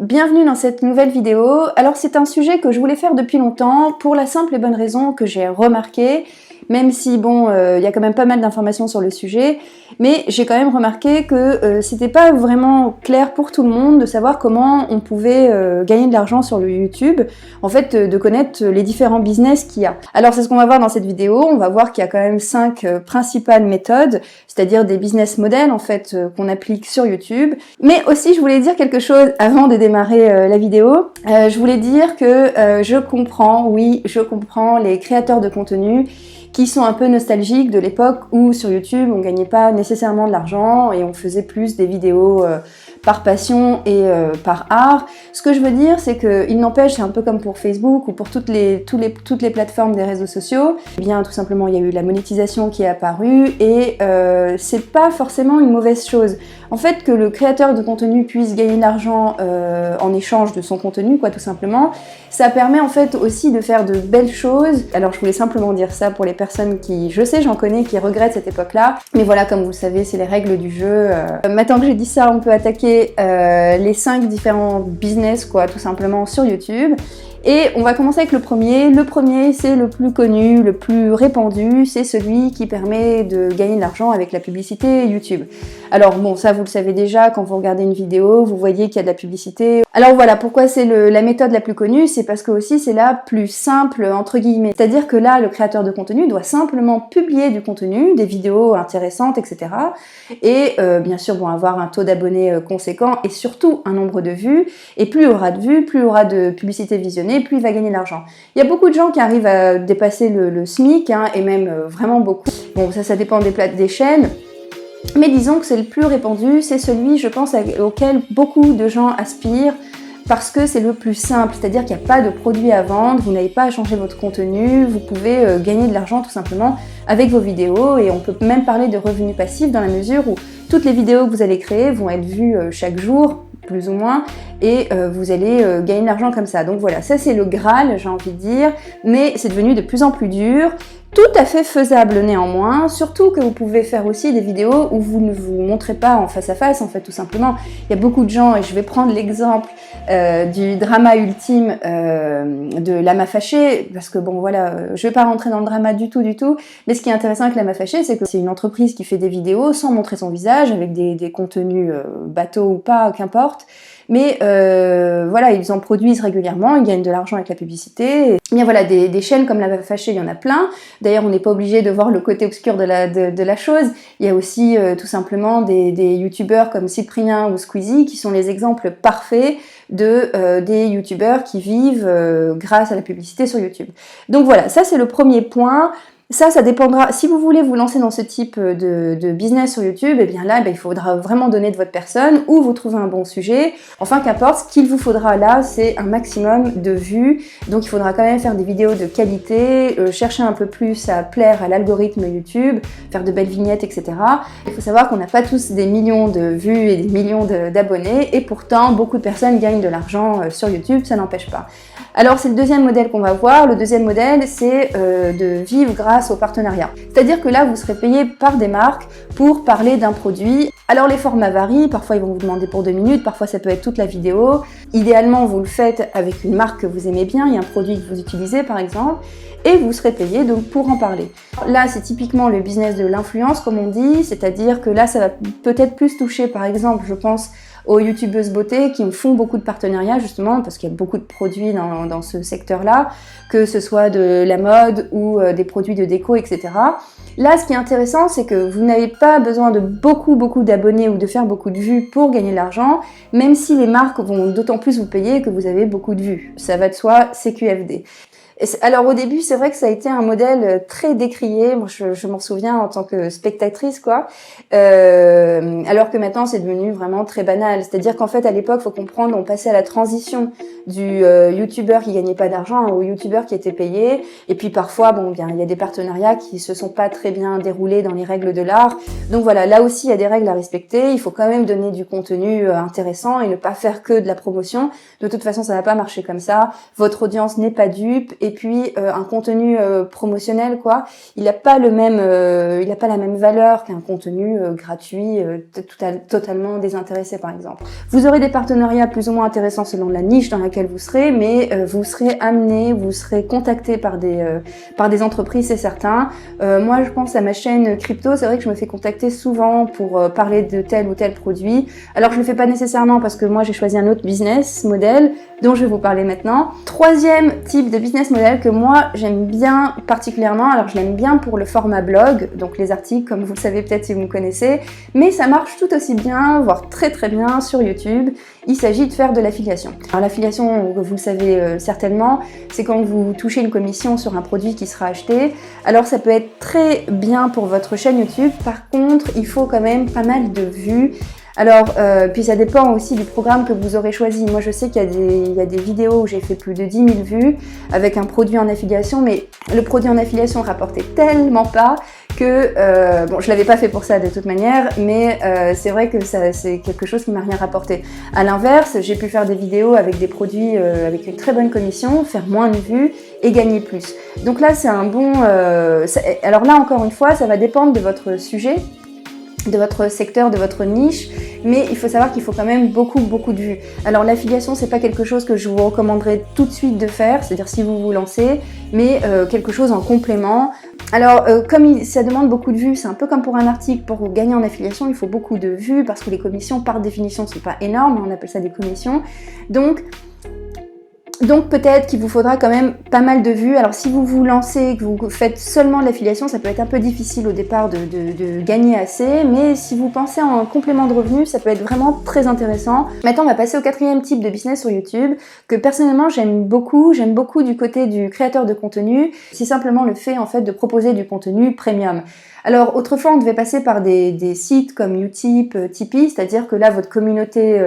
Bienvenue dans cette nouvelle vidéo. Alors c'est un sujet que je voulais faire depuis longtemps pour la simple et bonne raison que j'ai remarqué, même si bon, y a quand même pas mal d'informations sur le sujet, mais j'ai quand même remarqué que c'était pas vraiment clair pour tout le monde de savoir comment on pouvait gagner de l'argent sur le YouTube, en fait de connaître les différents business qu'il y a. Alors c'est ce qu'on va voir dans cette vidéo, on va voir qu'il y a quand même 5 principales méthodes, c'est-à-dire des business models en fait qu'on applique sur YouTube. Mais aussi je voulais dire quelque chose avant de démarrer la vidéo. Je voulais dire que je comprends les créateurs de contenu qui sont un peu nostalgiques de l'époque où sur YouTube on gagnait pas nécessairement de l'argent et on faisait plus des vidéos par passion et par art. Ce que je veux dire, c'est qu'il n'empêche, c'est un peu comme pour Facebook ou pour toutes les plateformes des réseaux sociaux, eh bien tout simplement il y a eu la monétisation qui est apparue et c'est pas forcément une mauvaise chose. En fait, que le créateur de contenu puisse gagner de l'argent en échange de son contenu, quoi, tout simplement, ça permet en fait aussi de faire de belles choses. Alors je voulais simplement dire ça pour les personnes qui, je sais, j'en connais, qui regrettent cette époque-là, mais voilà, comme vous le savez, c'est les règles du jeu. Maintenant que j'ai dit ça, on peut attaquer les 5 différents business, quoi, tout simplement sur YouTube. Et on va commencer avec le premier. Le premier, c'est le plus connu, le plus répandu, c'est celui qui permet de gagner de l'argent avec la publicité YouTube. Alors bon, ça vous le savez déjà, quand vous regardez une vidéo, vous voyez qu'il y a de la publicité. Alors voilà, pourquoi c'est la méthode la plus connue? C'est parce que aussi c'est la plus simple, entre guillemets. C'est-à-dire que là, le créateur de contenu doit simplement publier du contenu, des vidéos intéressantes, etc. Et bien sûr, bon, avoir un taux d'abonnés conséquent et surtout un nombre de vues. Et plus il y aura de vues, plus il y aura de publicité visionnée, plus il va gagner de l'argent. Il y a beaucoup de gens qui arrivent à dépasser le SMIC, hein, et même vraiment beaucoup. Bon, ça dépend des chaînes. Mais disons que c'est le plus répandu, c'est celui, je pense, auquel beaucoup de gens aspirent, parce que c'est le plus simple, c'est-à-dire qu'il n'y a pas de produit à vendre, vous n'avez pas à changer votre contenu, vous pouvez gagner de l'argent tout simplement avec vos vidéos, et on peut même parler de revenus passifs dans la mesure où toutes les vidéos que vous allez créer vont être vues chaque jour, plus ou moins, et vous allez gagner de l'argent comme ça. Donc voilà, ça c'est le Graal, j'ai envie de dire, mais c'est devenu de plus en plus dur, tout à fait faisable néanmoins, surtout que vous pouvez faire aussi des vidéos où vous ne vous montrez pas en face à face, en fait, tout simplement. Il y a beaucoup de gens, et je vais prendre l'exemple du drama ultime de Lama Fâchée, parce que bon voilà, je vais pas rentrer dans le drama du tout, mais ce qui est intéressant avec Lama Fâchée, c'est que c'est une entreprise qui fait des vidéos sans montrer son visage, avec des contenus bateaux ou pas, qu'importe. Mais voilà, ils en produisent régulièrement, ils gagnent de l'argent avec la publicité. Et bien voilà, des chaînes comme Lama Fâchée, il y en a plein. D'ailleurs, on n'est pas obligé de voir le côté obscur de la chose. Il y a aussi tout simplement des youtubeurs comme Cyprien ou Squeezie qui sont les exemples parfaits des youtubeurs qui vivent grâce à la publicité sur YouTube. Donc voilà, ça c'est le premier point. Ça dépendra. Si vous voulez vous lancer dans ce type de business sur YouTube, eh bien là, il faudra vraiment donner de votre personne ou vous trouver un bon sujet. Enfin, qu'importe, ce qu'il vous faudra là, c'est un maximum de vues. Donc, il faudra quand même faire des vidéos de qualité, chercher un peu plus à plaire à l'algorithme YouTube, faire de belles vignettes, etc. Il faut savoir qu'on n'a pas tous des millions de vues et des millions d'abonnés, et pourtant, beaucoup de personnes gagnent de l'argent sur YouTube, ça n'empêche pas. Alors c'est le deuxième modèle qu'on va voir. Le deuxième modèle, c'est de vivre grâce au partenariat. C'est-à-dire que là, vous serez payé par des marques pour parler d'un produit. Alors les formats varient, parfois ils vont vous demander pour 2 minutes, parfois ça peut être toute la vidéo. Idéalement, vous le faites avec une marque que vous aimez bien, il y a un produit que vous utilisez par exemple, et vous serez payé donc pour en parler. Là, c'est typiquement le business de l'influence, comme on dit, c'est-à-dire que là, ça va peut-être plus toucher, par exemple, je pense, aux youtubeuses beauté qui font beaucoup de partenariats justement parce qu'il y a beaucoup de produits dans ce secteur-là, que ce soit de la mode ou des produits de déco, etc. Là, ce qui est intéressant, c'est que vous n'avez pas besoin de beaucoup d'abonnés ou de faire beaucoup de vues pour gagner de l'argent, même si les marques vont d'autant plus vous payer que vous avez beaucoup de vues. Ça va de soi, c'est QFD. Alors au début, c'est vrai que ça a été un modèle très décrié, moi je m'en souviens en tant que spectatrice, quoi, alors que maintenant c'est devenu vraiment très banal. C'est-à-dire qu'en fait à l'époque, faut comprendre, on passait à la transition du youtubeur qui gagnait pas d'argent au youtubeur qui était payé, et puis parfois, bon, bien, il y a des partenariats qui se sont pas très bien déroulés dans les règles de l'art, donc voilà, là aussi il y a des règles à respecter, il faut quand même donner du contenu intéressant et ne pas faire que de la promotion. De toute façon, ça va pas marcher comme ça, votre audience n'est pas dupe, et puis un contenu promotionnel, quoi, il n'a pas le même, il n'a pas la même valeur qu'un contenu gratuit, totalement désintéressé, par exemple. Vous aurez des partenariats plus ou moins intéressants selon la niche dans laquelle vous serez, mais vous serez amené, vous serez contacté par des entreprises, c'est certain. Moi, je pense à ma chaîne crypto, c'est vrai que je me fais contacter souvent pour parler de tel ou tel produit. Alors, je le fais pas nécessairement parce que moi, j'ai choisi un autre business model dont je vais vous parler maintenant. Troisième type de business model que moi, j'aime bien particulièrement. Alors, je l'aime bien pour le format blog, donc les articles, comme vous le savez peut-être si vous me connaissez, mais ça marche tout aussi bien, voire très très bien sur YouTube. Il s'agit de faire de l'affiliation. Alors, l'affiliation, vous le savez certainement, c'est quand vous touchez une commission sur un produit qui sera acheté. Alors, ça peut être très bien pour votre chaîne YouTube. Par contre, il faut quand même pas mal de vues. Alors, puis ça dépend aussi du programme que vous aurez choisi. Moi, je sais qu'il y a des vidéos où j'ai fait plus de 10 000 vues avec un produit en affiliation, mais le produit en affiliation rapportait tellement pas que, bon, je l'avais pas fait pour ça de toute manière, mais c'est vrai que c'est quelque chose qui m'a rien rapporté. À l'inverse, j'ai pu faire des vidéos avec des produits avec une très bonne commission, faire moins de vues et gagner plus. Donc là, c'est un bon... alors là, encore une fois, ça va dépendre de votre sujet, de votre secteur, de votre niche, mais il faut savoir qu'il faut quand même beaucoup de vues. Alors l'affiliation, c'est pas quelque chose que je vous recommanderais tout de suite de faire, c'est-à-dire si vous vous lancez, mais quelque chose en complément. Alors comme ça demande beaucoup de vues, c'est un peu comme pour un article, pour gagner en affiliation, il faut beaucoup de vues parce que les commissions par définition sont pas énormes, on appelle ça des commissions. Donc peut-être qu'il vous faudra quand même pas mal de vues. Alors si vous vous lancez, que vous faites seulement de l'affiliation, ça peut être un peu difficile au départ de gagner assez, mais si vous pensez en complément de revenus, ça peut être vraiment très intéressant. Maintenant on va passer au quatrième type de business sur YouTube, que personnellement j'aime beaucoup du côté du créateur de contenu. C'est simplement le fait en fait de proposer du contenu premium. Alors autrefois on devait passer par des sites comme Utip, Tipeee, c'est-à-dire que là votre communauté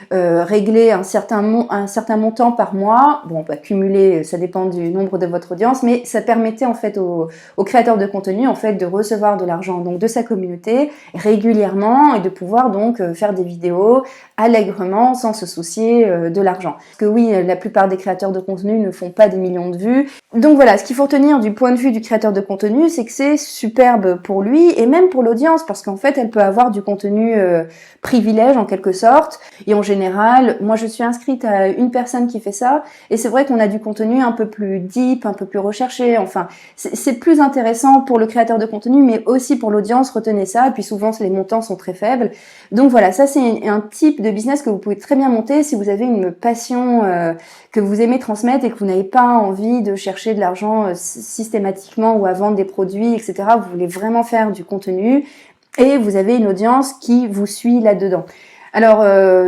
réglait un certain montant par mois. Bon, on peut cumuler, ça dépend du nombre de votre audience, mais ça permettait en fait aux créateurs de contenu en fait de recevoir de l'argent donc de sa communauté régulièrement et de pouvoir donc faire des vidéos allègrement sans se soucier de l'argent. Parce que oui, la plupart des créateurs de contenu ne font pas des millions de vues. Donc voilà, ce qu'il faut retenir du point de vue du créateur de contenu, c'est que c'est superbe pour lui et même pour l'audience parce qu'en fait, elle peut avoir du contenu privilège en quelque sorte. Et en général, moi je suis inscrite à une personne qui fait ça et c'est vrai qu'on a du contenu un peu plus deep, un peu plus recherché. Enfin, c'est plus intéressant pour le créateur de contenu mais aussi pour l'audience, retenez ça. Et puis souvent, les montants sont très faibles. Donc voilà, ça c'est un type de business que vous pouvez très bien monter si vous avez une passion que vous aimez transmettre et que vous n'avez pas envie de chercher de l'argent systématiquement ou à vendre des produits, etc. Vous voulez vraiment faire du contenu et vous avez une audience qui vous suit là-dedans. Alors,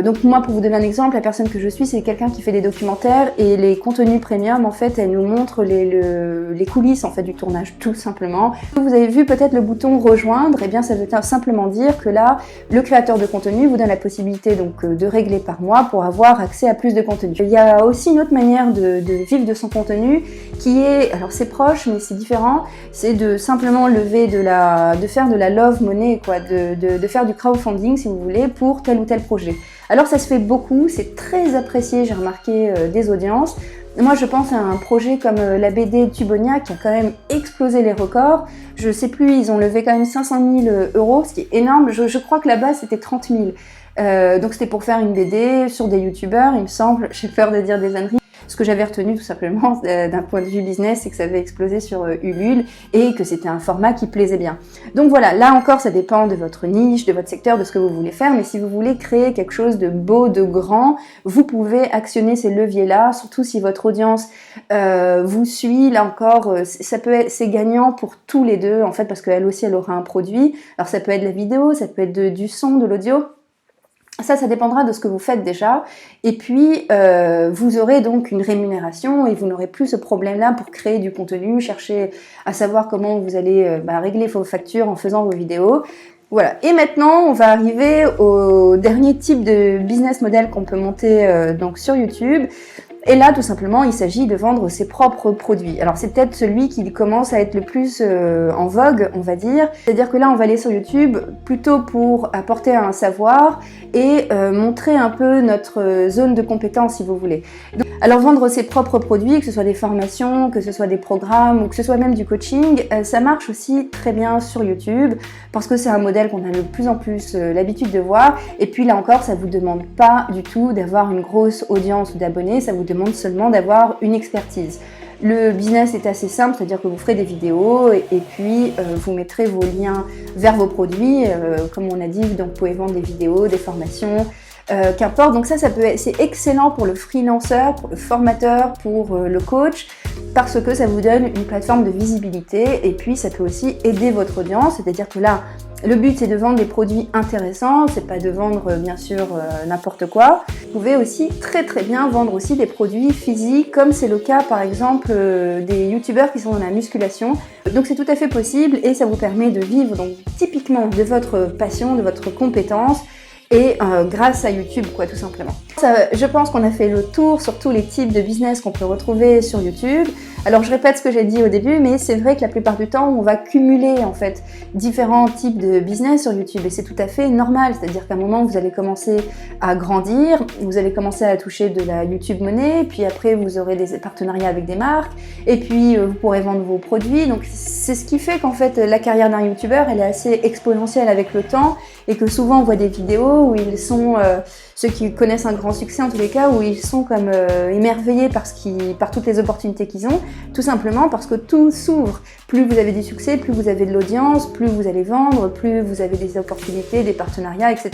donc moi, pour vous donner un exemple, la personne que je suis, c'est quelqu'un qui fait des documentaires et les contenus premium, en fait, elle nous montre les coulisses en fait du tournage, tout simplement. Vous avez vu peut-être le bouton rejoindre, et bien ça veut simplement dire que là, le créateur de contenu vous donne la possibilité donc de régler par mois pour avoir accès à plus de contenu. Il y a aussi une autre manière de vivre de son contenu qui est, alors c'est proche mais c'est différent, c'est de simplement de faire de la love money, quoi, de faire du crowdfunding si vous voulez pour tel ou tel projet. Alors ça se fait beaucoup, c'est très apprécié, j'ai remarqué des audiences. Moi je pense à un projet comme la BD Tubonia qui a quand même explosé les records. Je sais plus, ils ont levé quand même 500 000 euros, ce qui est énorme. Je crois que là-bas c'était 30 000. Donc c'était pour faire une BD sur des youtubeurs, il me semble, j'ai peur de dire des âneries. Ce que j'avais retenu tout simplement d'un point de vue business, c'est que ça avait explosé sur Ulule et que c'était un format qui plaisait bien. Donc voilà, là encore ça dépend de votre niche, de votre secteur, de ce que vous voulez faire, mais si vous voulez créer quelque chose de beau, de grand, vous pouvez actionner ces leviers-là, surtout si votre audience vous suit. Là encore, c'est gagnant pour tous les deux en fait, parce qu'elle aussi elle aura un produit. Alors ça peut être la vidéo, ça peut être du son, de l'audio. Ça dépendra de ce que vous faites déjà. Et puis, vous aurez donc une rémunération et vous n'aurez plus ce problème-là pour créer du contenu, chercher à savoir comment vous allez régler vos factures en faisant vos vidéos. Voilà. Et maintenant, on va arriver au dernier type de business model qu'on peut monter donc sur YouTube. Et là, tout simplement, il s'agit de vendre ses propres produits. Alors, c'est peut-être celui qui commence à être le plus en vogue, on va dire. C'est-à-dire que là, on va aller sur YouTube plutôt pour apporter un savoir et montrer un peu notre zone de compétence, si vous voulez. Donc, alors, vendre ses propres produits, que ce soit des formations, que ce soit des programmes ou que ce soit même du coaching, ça marche aussi très bien sur YouTube parce que c'est un modèle qu'on a de plus en plus l'habitude de voir. Et puis là encore, ça vous demande pas du tout d'avoir une grosse audience ou d'abonnés, ça vous demande seulement d'avoir une expertise. Le business est assez simple, c'est-à-dire que vous ferez des vidéos et puis vous mettrez vos liens vers vos produits, comme on a dit, donc vous pouvez vendre des vidéos, des formations, qu'importe. Donc c'est excellent pour le freelanceur, pour le formateur, pour le coach, parce que ça vous donne une plateforme de visibilité et puis ça peut aussi aider votre audience, c'est-à-dire que là, le but c'est de vendre des produits intéressants, c'est pas de vendre bien sûr n'importe quoi. Vous pouvez aussi très bien vendre aussi des produits physiques, comme c'est le cas par exemple des youtubeurs qui sont dans la musculation. Donc c'est tout à fait possible et ça vous permet de vivre donc typiquement de votre passion, de votre compétence. Et grâce à YouTube, quoi, tout simplement. Je pense qu'on a fait le tour sur tous les types de business qu'on peut retrouver sur YouTube. Alors je répète ce que j'ai dit au début, mais c'est vrai que la plupart du temps, on va cumuler en fait différents types de business sur YouTube et c'est tout à fait normal. C'est-à-dire qu'à un moment, vous allez commencer à grandir, vous allez commencer à toucher de la YouTube monnaie, puis après vous aurez des partenariats avec des marques, et puis vous pourrez vendre vos produits. Donc c'est ce qui fait qu'en fait la carrière d'un YouTuber, elle est assez exponentielle avec le temps et que souvent on voit des vidéos où ils sont, ceux qui connaissent un grand succès en tous les cas, où ils sont comme émerveillés par toutes les opportunités qu'ils ont, tout simplement parce que tout s'ouvre. Plus vous avez du succès, plus vous avez de l'audience, plus vous allez vendre, plus vous avez des opportunités, des partenariats, etc.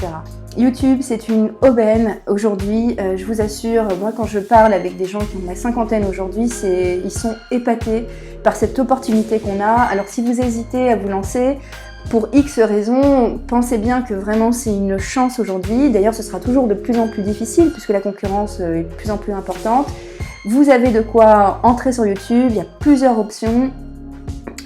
YouTube, c'est une aubaine aujourd'hui, je vous assure, moi quand je parle avec des gens qui ont la cinquantaine aujourd'hui, ils sont épatés par cette opportunité qu'on a. Alors si vous hésitez à vous lancer, pour X raisons, pensez bien que vraiment c'est une chance aujourd'hui. D'ailleurs, ce sera toujours de plus en plus difficile puisque la concurrence est de plus en plus importante. Vous avez de quoi entrer sur YouTube, il y a plusieurs options.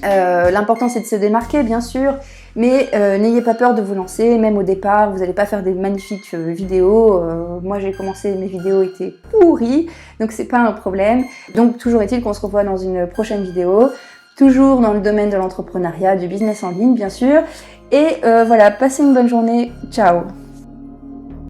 L'important c'est de se démarquer bien sûr, mais n'ayez pas peur de vous lancer, même au départ, vous n'allez pas faire des magnifiques vidéos. Moi j'ai commencé, mes vidéos étaient pourries, donc c'est pas un problème. Donc toujours est-il qu'on se revoit dans une prochaine vidéo. Toujours dans le domaine de l'entrepreneuriat, du business en ligne bien sûr. Et voilà, passez une bonne journée. Ciao!